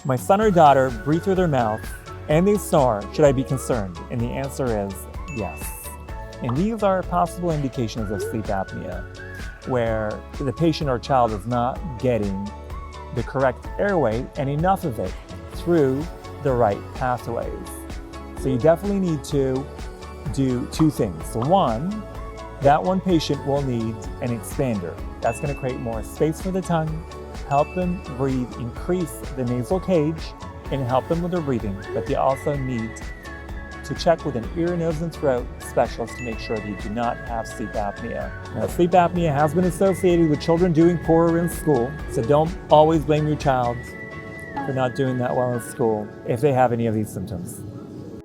My son or daughter breathe through their mouth and they snore. Should I be concerned? And the answer is yes. And these are possible indications of sleep apnea, where the patient or child is not getting the correct airway and enough of it through the right pathways. So you definitely need to do two things. So one, that one patient will need an expander. That's going to create more space for the tongue, help them breathe, increase the nasal cage, and help them with their breathing. But they also need to check with an ear, nose, and throat specialist to make sure that you do not have sleep apnea. Now, sleep apnea has been associated with children doing poorer in school, so don't always blame your child for not doing that well in school if they have any of these symptoms.